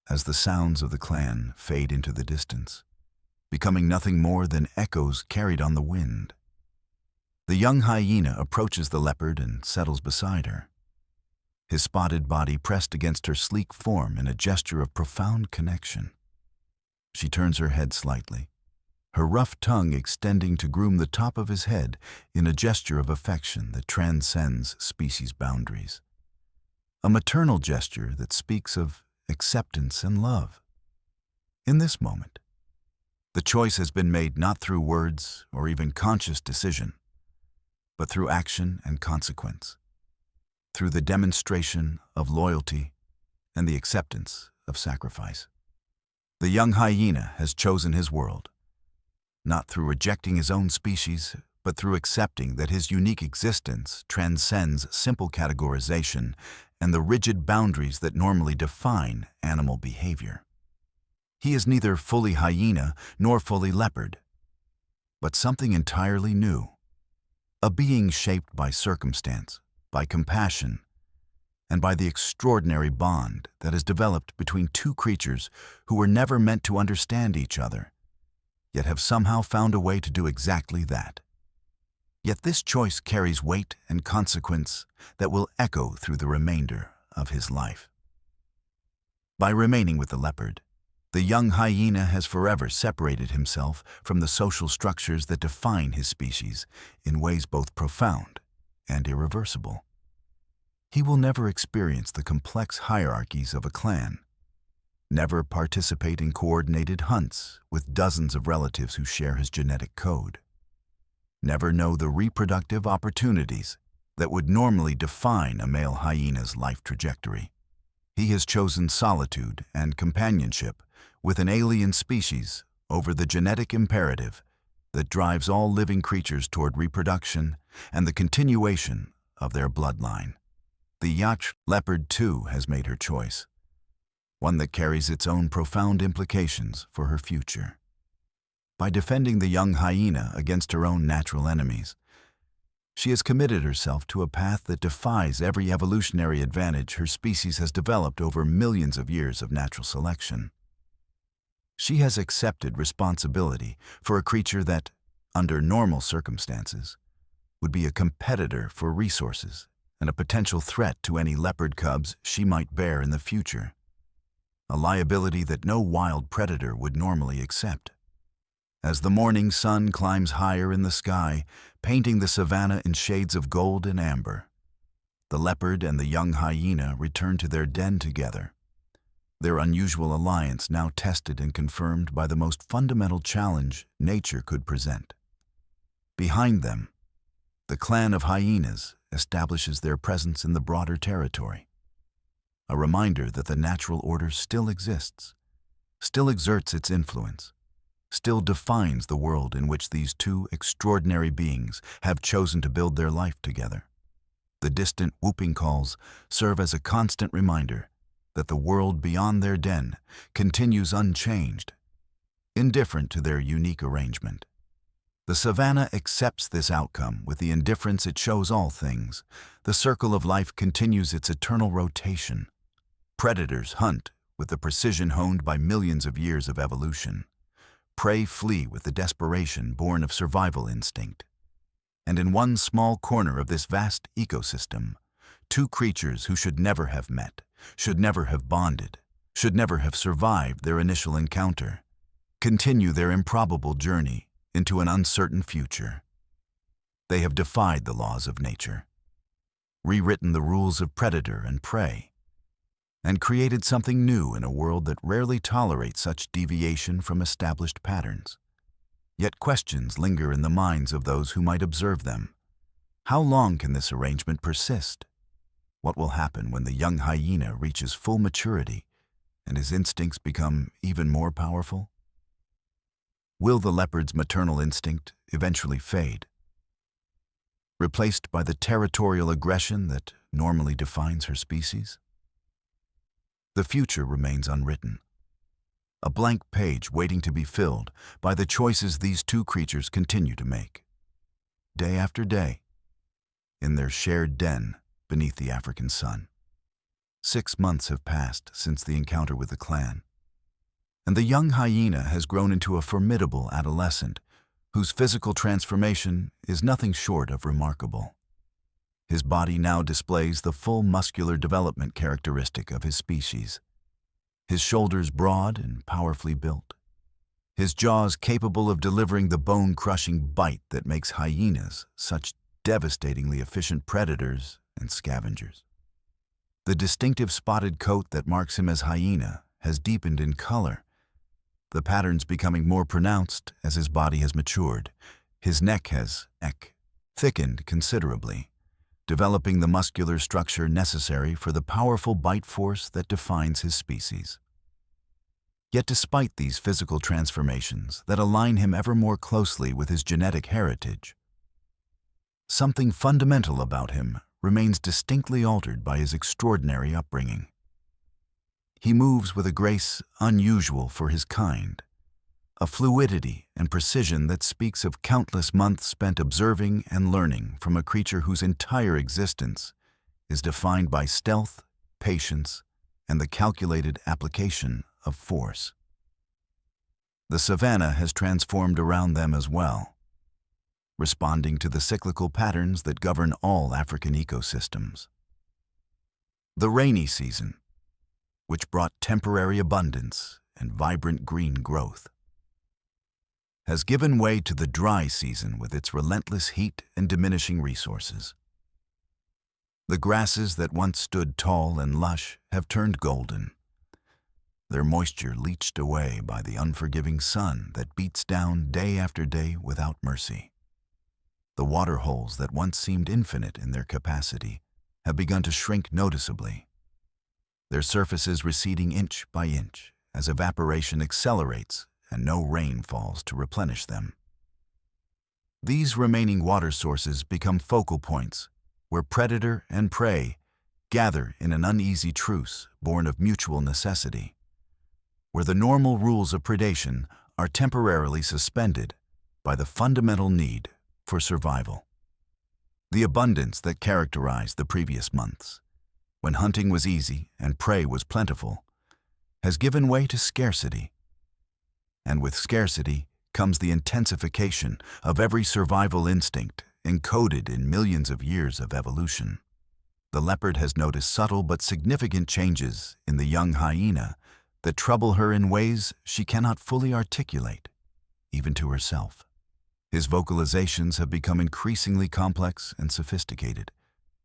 As the sounds of the clan fade into the distance, becoming nothing more than echoes carried on the wind, the young hyena approaches the leopard and settles beside her, his spotted body pressed against her sleek form in a gesture of profound connection. She turns her head slightly, her rough tongue extending to groom the top of his head in a gesture of affection that transcends species boundaries. A maternal gesture that speaks of acceptance and love. In this moment, the choice has been made not through words or even conscious decision, but through action and consequence, through the demonstration of loyalty and the acceptance of sacrifice. The young hyena has chosen his world, not through rejecting his own species, but through accepting that his unique existence transcends simple categorization and the rigid boundaries that normally define animal behavior. He is neither fully hyena nor fully leopard, but something entirely new, a being shaped by circumstance, by compassion, and by the extraordinary bond that has developed between two creatures who were never meant to understand each other, yet have somehow found a way to do exactly that. Yet this choice carries weight and consequence that will echo through the remainder of his life. By remaining with the leopard, the young hyena has forever separated himself from the social structures that define his species in ways both profound and irreversible. He will never experience the complex hierarchies of a clan, never participate in coordinated hunts with dozens of relatives who share his genetic code, never know the reproductive opportunities that would normally define a male hyena's life trajectory. He has chosen solitude and companionship with an alien species over the genetic imperative that drives all living creatures toward reproduction and the continuation of their bloodline. The yacht leopard, too, has made her choice, one that carries its own profound implications for her future. By defending the young hyena against her own natural enemies, she has committed herself to a path that defies every evolutionary advantage her species has developed over millions of years of natural selection. She has accepted responsibility for a creature that, under normal circumstances, would be a competitor for resources and a potential threat to any leopard cubs she might bear in the future, a liability that no wild predator would normally accept. As the morning sun climbs higher in the sky, painting the savanna in shades of gold and amber, the leopard and the young hyena return to their den together, their unusual alliance now tested and confirmed by the most fundamental challenge nature could present. Behind them, the clan of hyenas establishes their presence in the broader territory, a reminder that the natural order still exists, still exerts its influence, still defines the world in which these two extraordinary beings have chosen to build their life together. The distant whooping calls serve as a constant reminder that the world beyond their den continues unchanged, indifferent to their unique arrangement. The savanna accepts this outcome with the indifference it shows all things. The circle of life continues its eternal rotation. Predators hunt with the precision honed by millions of years of evolution. Prey flee with the desperation born of survival instinct. And in one small corner of this vast ecosystem, two creatures who should never have met, should never have bonded, should never have survived their initial encounter, continue their improbable journey into an uncertain future. They have defied the laws of nature, rewritten the rules of predator and prey, and created something new in a world that rarely tolerates such deviation from established patterns. Yet questions linger in the minds of those who might observe them. How long can this arrangement persist? What will happen when the young hyena reaches full maturity and his instincts become even more powerful? Will the leopard's maternal instinct eventually fade, replaced by the territorial aggression that normally defines her species? The future remains unwritten, a blank page waiting to be filled by the choices these two creatures continue to make, day after day, in their shared den beneath the African sun. 6 months have passed since the encounter with the clan, and the young hyena has grown into a formidable adolescent whose physical transformation is nothing short of remarkable. His body now displays the full muscular development characteristic of his species. His shoulders broad and powerfully built. His jaws capable of delivering the bone-crushing bite that makes hyenas such devastatingly efficient predators and scavengers. The distinctive spotted coat that marks him as hyena has deepened in color, the patterns becoming more pronounced as his body has matured. His neck has thickened considerably, developing the muscular structure necessary for the powerful bite force that defines his species. Yet despite these physical transformations that align him ever more closely with his genetic heritage, something fundamental about him remains distinctly altered by his extraordinary upbringing. He moves with a grace unusual for his kind, a fluidity and precision that speaks of countless months spent observing and learning from a creature whose entire existence is defined by stealth, patience, and the calculated application of force. The savanna has transformed around them as well, responding to the cyclical patterns that govern all African ecosystems. The rainy season, which brought temporary abundance and vibrant green growth, has given way to the dry season with its relentless heat and diminishing resources. The grasses that once stood tall and lush have turned golden, their moisture leached away by the unforgiving sun that beats down day after day without mercy. The water holes that once seemed infinite in their capacity have begun to shrink noticeably, their surfaces receding inch by inch as evaporation accelerates and no rain falls to replenish them. These remaining water sources become focal points where predator and prey gather in an uneasy truce born of mutual necessity, where the normal rules of predation are temporarily suspended by the fundamental need for survival. The abundance that characterized the previous months, when hunting was easy and prey was plentiful, has given way to scarcity. And with scarcity comes the intensification of every survival instinct encoded in millions of years of evolution. The leopard has noticed subtle but significant changes in the young hyena that trouble her in ways she cannot fully articulate, even to herself. His vocalizations have become increasingly complex and sophisticated,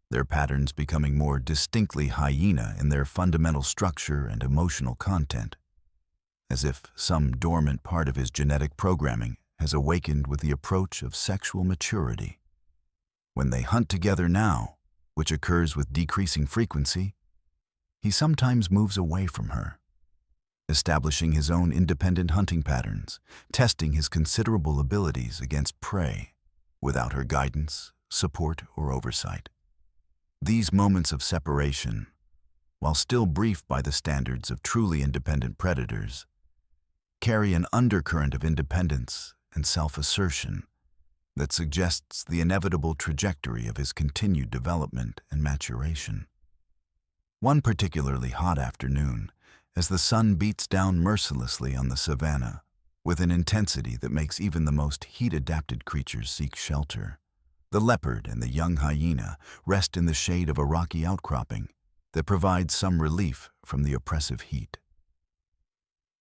their patterns becoming more distinctly hyena in their fundamental structure and emotional content, as if some dormant part of his genetic programming has awakened with the approach of sexual maturity. When they hunt together now, which occurs with decreasing frequency, he sometimes moves away from her, establishing his own independent hunting patterns, testing his considerable abilities against prey, without her guidance, support, or oversight. These moments of separation, while still brief by the standards of truly independent predators, carry an undercurrent of independence and self-assertion that suggests the inevitable trajectory of his continued development and maturation. One particularly hot afternoon, as the sun beats down mercilessly on the savanna with an intensity that makes even the most heat-adapted creatures seek shelter, the leopard and the young hyena rest in the shade of a rocky outcropping that provides some relief from the oppressive heat.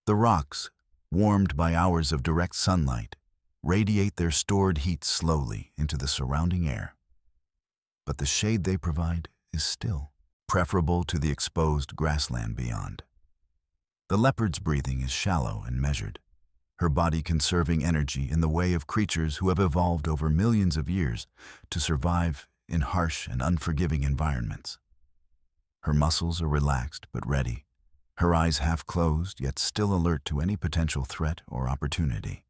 The rocks, warmed by hours of direct sunlight, radiate their stored heat slowly into the surrounding air. But the shade they provide is still preferable to the exposed grassland beyond. The leopard's breathing is shallow and measured, her body conserving energy in the way of creatures who have evolved over millions of years to survive in harsh and unforgiving environments. Her muscles are relaxed but ready, her eyes half closed yet still alert to any potential threat or opportunity.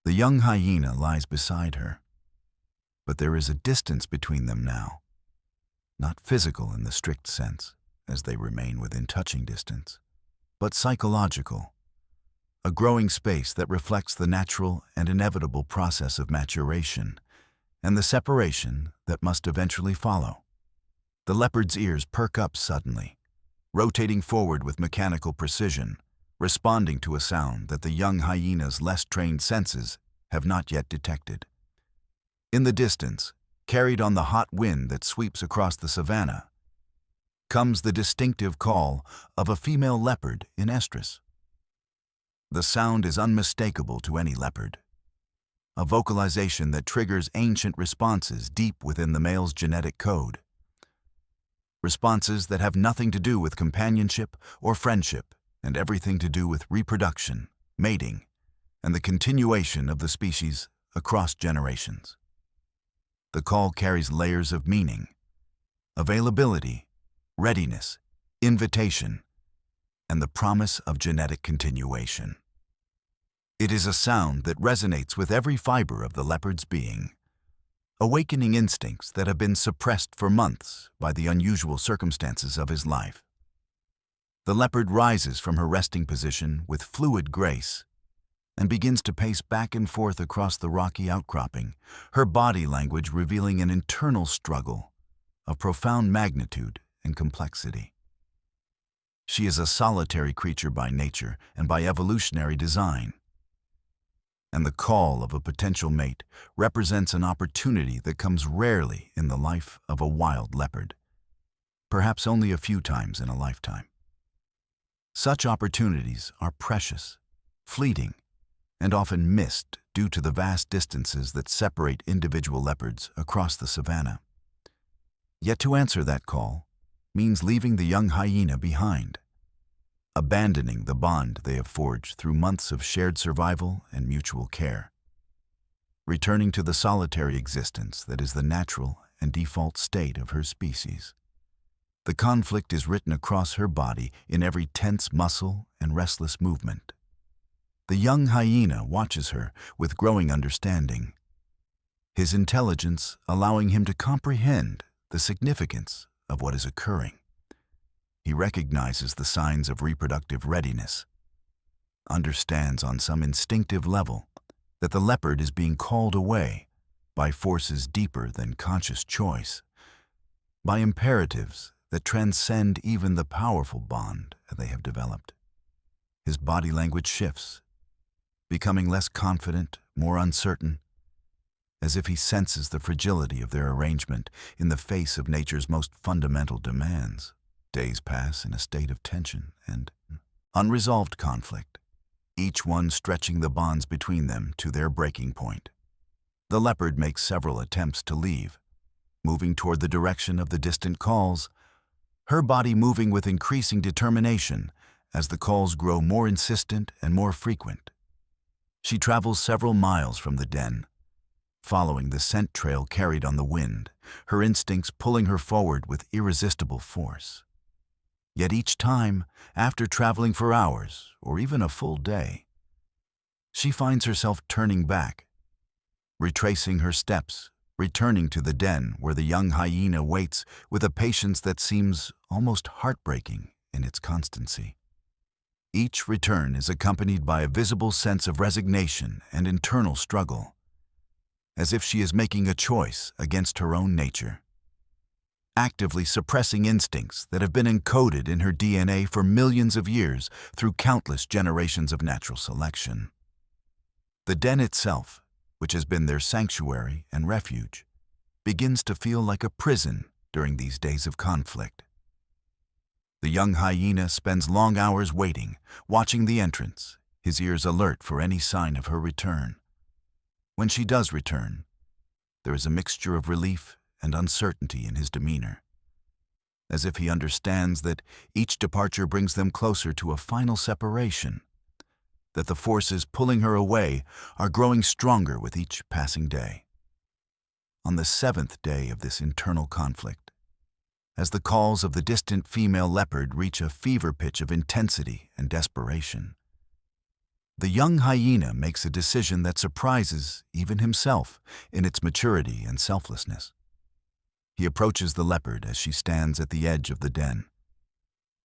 The young hyena lies beside her, but there is a distance between them now, not physical in the strict sense, as they remain within touching distance, but psychological, a growing space that reflects the natural and inevitable process of maturation and the separation that must eventually follow. The leopard's ears perk up suddenly, rotating forward with mechanical precision, responding to a sound that the young hyena's less trained senses have not yet detected. In the distance, carried on the hot wind that sweeps across the savanna, comes the distinctive call of a female leopard in estrus. The sound is unmistakable to any leopard, a vocalization that triggers ancient responses deep within the male's genetic code. Responses that have nothing to do with companionship or friendship and everything to do with reproduction, mating, and the continuation of the species across generations. The call carries layers of meaning: availability, readiness, invitation, and the promise of genetic continuation. It is a sound that resonates with every fiber of the leopard's being, awakening instincts that have been suppressed for months by the unusual circumstances of his life. The leopard rises from her resting position with fluid grace and begins to pace back and forth across the rocky outcropping, her body language revealing an internal struggle of profound magnitude and complexity. She is a solitary creature by nature and by evolutionary design, and the call of a potential mate represents an opportunity that comes rarely in the life of a wild leopard, perhaps only a few times in a lifetime. Such opportunities are precious, fleeting, and often missed due to the vast distances that separate individual leopards across the savanna. Yet to answer that call means leaving the young hyena behind, abandoning the bond they have forged through months of shared survival and mutual care, returning to the solitary existence that is the natural and default state of her species. The conflict is written across her body in every tense muscle and restless movement. The young hyena watches her with growing understanding, his intelligence allowing him to comprehend the significance of what is occurring. He recognizes the signs of reproductive readiness, understands on some instinctive level that the leopard is being called away by forces deeper than conscious choice, by imperatives that transcend even the powerful bond they have developed. His body language shifts, becoming less confident, more uncertain, as if he senses the fragility of their arrangement in the face of nature's most fundamental demands. Days pass in a state of tension and unresolved conflict, each one stretching the bonds between them to their breaking point. The leopard makes several attempts to leave, moving toward the direction of the distant calls, her body moving with increasing determination as the calls grow more insistent and more frequent. She travels several miles from the den, following the scent trail carried on the wind, her instincts pulling her forward with irresistible force. Yet each time, after traveling for hours or even a full day, she finds herself turning back, retracing her steps, returning to the den where the young hyena waits with a patience that seems almost heartbreaking in its constancy. Each return is accompanied by a visible sense of resignation and internal struggle, as if she is making a choice against her own nature, actively suppressing instincts that have been encoded in her DNA for millions of years through countless generations of natural selection. The den itself, which has been their sanctuary and refuge, begins to feel like a prison during these days of conflict. The young hyena spends long hours waiting, watching the entrance, his ears alert for any sign of her return. When she does return, there is a mixture of relief and uncertainty in his demeanor, as if he understands that each departure brings them closer to a final separation, that the forces pulling her away are growing stronger with each passing day. On the 7th day of this internal conflict, as the calls of the distant female leopard reach a fever pitch of intensity and desperation. The young hyena makes a decision that surprises even himself in its maturity and selflessness. He approaches the leopard as she stands at the edge of the den,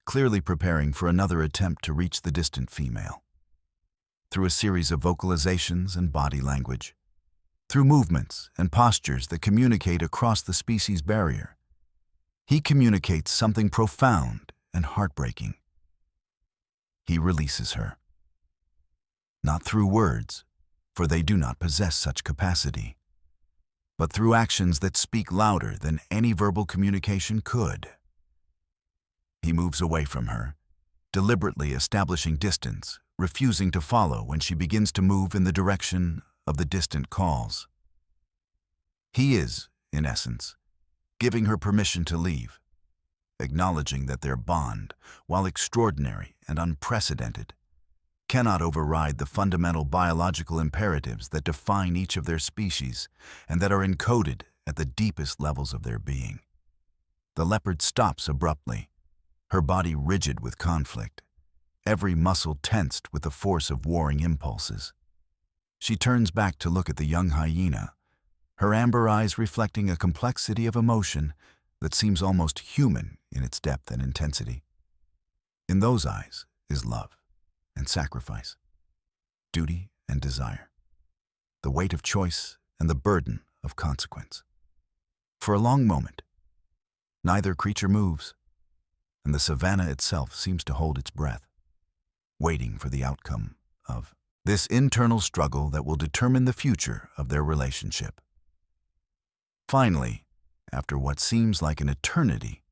clearly preparing for another attempt to reach the distant female. Through a series of vocalizations and body language, through movements and postures that communicate across the species barrier, he communicates something profound and heartbreaking. He releases her. Not through words, for they do not possess such capacity, but through actions that speak louder than any verbal communication could. He moves away from her, deliberately establishing distance, refusing to follow when she begins to move in the direction of the distant calls. He is, in essence, giving her permission to leave, acknowledging that their bond, while extraordinary and unprecedented, cannot override the fundamental biological imperatives that define each of their species and that are encoded at the deepest levels of their being. The leopard stops abruptly, her body rigid with conflict, every muscle tensed with the force of warring impulses. She turns back to look at the young hyena, her amber eyes reflecting a complexity of emotion that seems almost human in its depth and intensity. In those eyes is love and sacrifice, duty and desire, the weight of choice and the burden of consequence. For a long moment, neither creature moves, and the savanna itself seems to hold its breath, waiting for the outcome of this internal struggle that will determine the future of their relationship. Finally, after what seems like an eternity,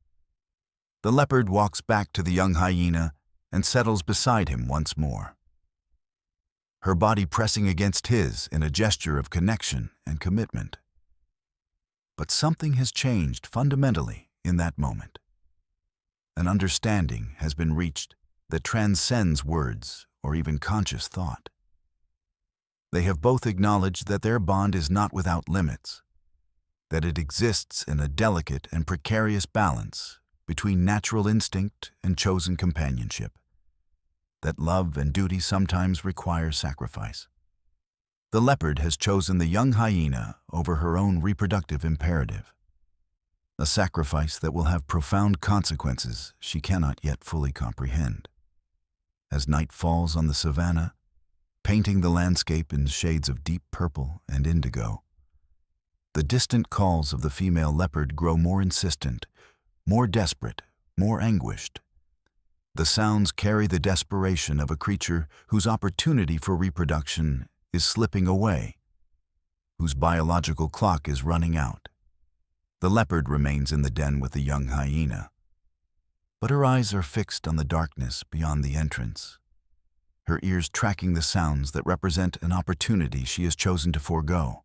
the leopard walks back to the young hyena and settles beside him once more, her body pressing against his in a gesture of connection and commitment. But something has changed fundamentally in that moment. An understanding has been reached that transcends words or even conscious thought. They have both acknowledged that their bond is not without limits, that it exists in a delicate and precarious balance between natural instinct and chosen companionship, that love and duty sometimes require sacrifice. The leopard has chosen the young hyena over her own reproductive imperative, a sacrifice that will have profound consequences she cannot yet fully comprehend. As night falls on the savanna, painting the landscape in shades of deep purple and indigo, the distant calls of the female leopard grow more insistent, more desperate, more anguished. The sounds carry the desperation of a creature whose opportunity for reproduction is slipping away, whose biological clock is running out. The leopard remains in the den with the young hyena, but her eyes are fixed on the darkness beyond the entrance, her ears tracking the sounds that represent an opportunity she has chosen to forego.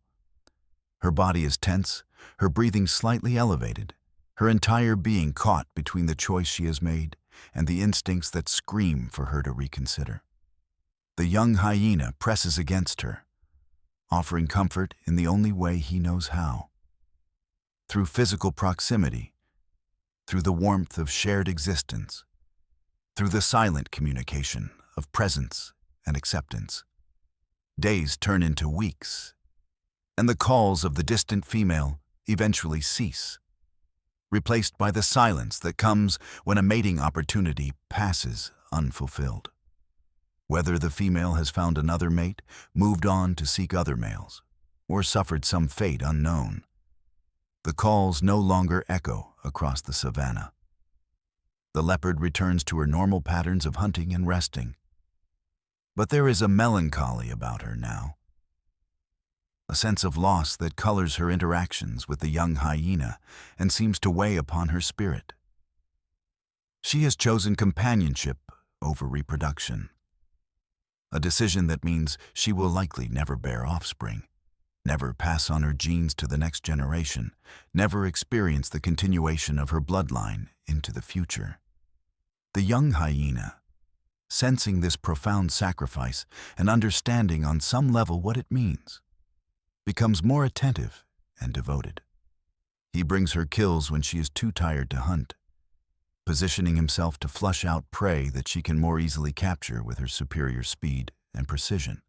Her body is tense, her breathing slightly elevated, her entire being caught between the choice she has made and the instincts that scream for her to reconsider. The young hyena presses against her, offering comfort in the only way he knows how. Through physical proximity, through the warmth of shared existence, through the silent communication of presence and acceptance. Days turn into weeks, and the calls of the distant female eventually cease, replaced by the silence that comes when a mating opportunity passes unfulfilled. Whether the female has found another mate, moved on to seek other males, or suffered some fate unknown, the calls no longer echo across the savanna. The leopard returns to her normal patterns of hunting and resting. But there is a melancholy about her now, a sense of loss that colors her interactions with the young hyena and seems to weigh upon her spirit. She has chosen companionship over reproduction, a decision that means she will likely never bear offspring, never pass on her genes to the next generation, never experience the continuation of her bloodline into the future. The young hyena, sensing this profound sacrifice and understanding on some level what it means, becomes more attentive and devoted. He brings her kills when she is too tired to hunt, positioning himself to flush out prey that she can more easily capture with her superior speed and precision.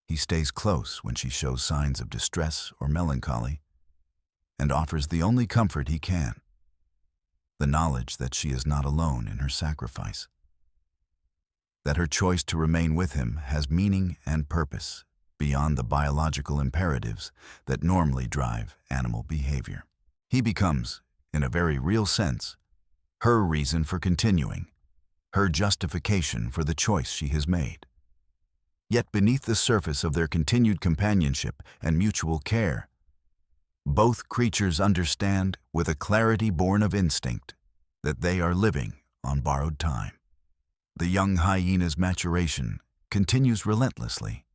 He stays close when she shows signs of distress or melancholy, and offers the only comfort he can, the knowledge that she is not alone in her sacrifice, that her choice to remain with him has meaning and purpose beyond the biological imperatives that normally drive animal behavior. He becomes, in a very real sense, her reason for continuing, her justification for the choice she has made. Yet beneath the surface of their continued companionship and mutual care, both creatures understand with a clarity born of instinct that they are living on borrowed time. The young hyena's maturation continues relentlessly,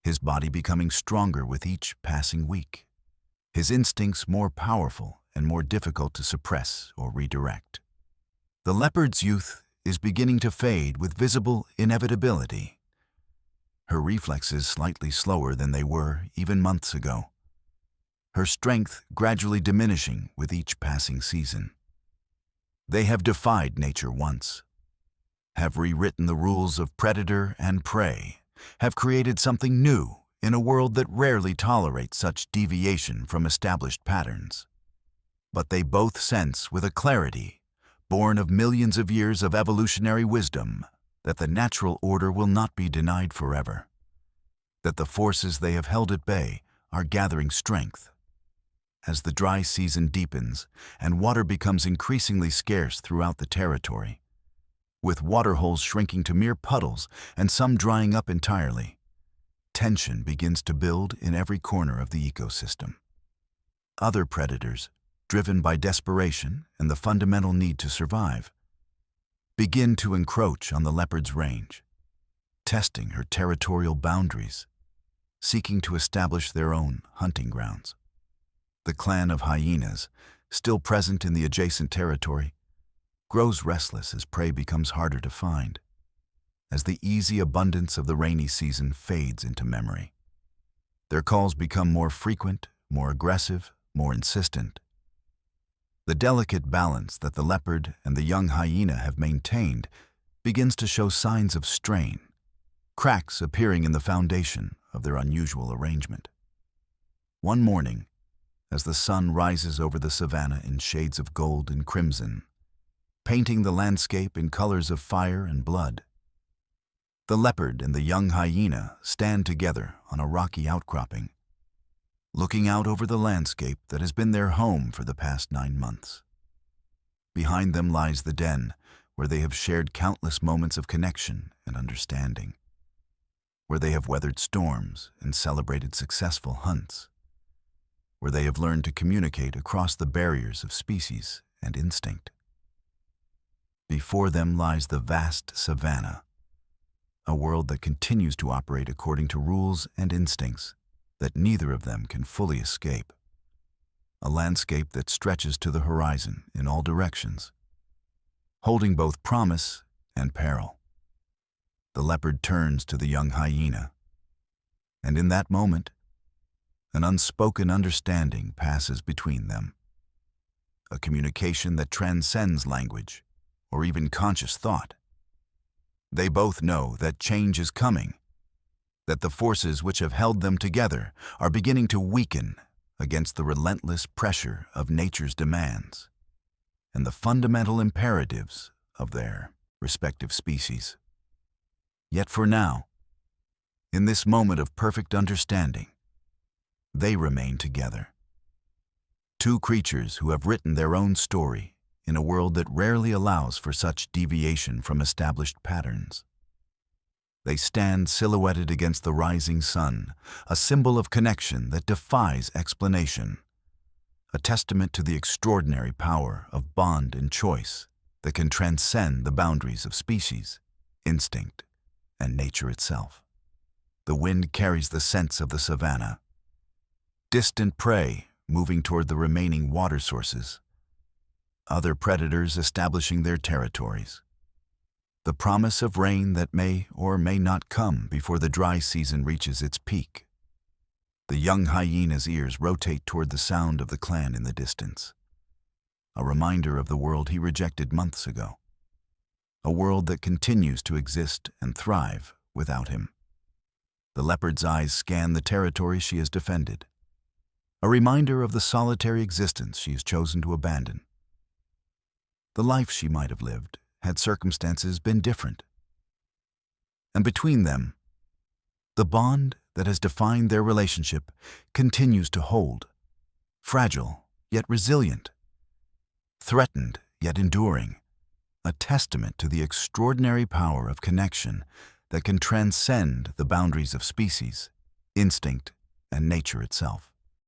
his body becoming stronger with each passing week, his instincts more powerful and more difficult to suppress or redirect. The leopard's youth is beginning to fade with visible inevitability, her reflexes slightly slower than they were even months ago, her strength gradually diminishing with each passing season. They have defied nature once, have rewritten the rules of predator and prey, have created something new in a world that rarely tolerates such deviation from established patterns. But they both sense with a clarity, born of millions of years of evolutionary wisdom, that the natural order will not be denied forever, that the forces they have held at bay are gathering strength. As the dry season deepens and water becomes increasingly scarce throughout the territory, with waterholes shrinking to mere puddles and some drying up entirely, tension begins to build in every corner of the ecosystem. Other predators, driven by desperation and the fundamental need to survive, begin to encroach on the leopard's range, testing her territorial boundaries, seeking to establish their own hunting grounds. The clan of hyenas, still present in the adjacent territory, grows restless as prey becomes harder to find, as the easy abundance of the rainy season fades into memory. Their calls become more frequent, more aggressive, more insistent. The delicate balance that the leopard and the young hyena have maintained begins to show signs of strain, cracks appearing in the foundation of their unusual arrangement. One morning, as the sun rises over the savanna in shades of gold and crimson, painting the landscape in colors of fire and blood, the leopard and the young hyena stand together on a rocky outcropping, looking out over the landscape that has been their home for the past 9 months. Behind them lies the den, where they have shared countless moments of connection and understanding, where they have weathered storms and celebrated successful hunts, where they have learned to communicate across the barriers of species and instinct. Before them lies the vast savanna, a world that continues to operate according to rules and instincts that neither of them can fully escape, a landscape that stretches to the horizon in all directions, holding both promise and peril. The leopard turns to the young hyena, and in that moment, an unspoken understanding passes between them, a communication that transcends language or even conscious thought. They both know that change is coming, that the forces which have held them together are beginning to weaken against the relentless pressure of nature's demands and the fundamental imperatives of their respective species. Yet for now, in this moment of perfect understanding, they remain together. Two creatures who have written their own story in a world that rarely allows for such deviation from established patterns. They stand silhouetted against the rising sun, a symbol of connection that defies explanation, a testament to the extraordinary power of bond and choice that can transcend the boundaries of species, instinct, and nature itself. The wind carries the scents of the savanna, distant prey moving toward the remaining water sources, other predators establishing their territories, the promise of rain that may or may not come before the dry season reaches its peak. The young hyena's ears rotate toward the sound of the clan in the distance, a reminder of the world he rejected months ago, a world that continues to exist and thrive without him. The leopard's eyes scan the territory she has defended, a reminder of the solitary existence she has chosen to abandon. The life she might have lived had circumstances been different. And between them, the bond that has defined their relationship continues to hold, fragile yet resilient, threatened yet enduring, a testament to the extraordinary power of connection that can transcend the boundaries of species, instinct, and nature itself.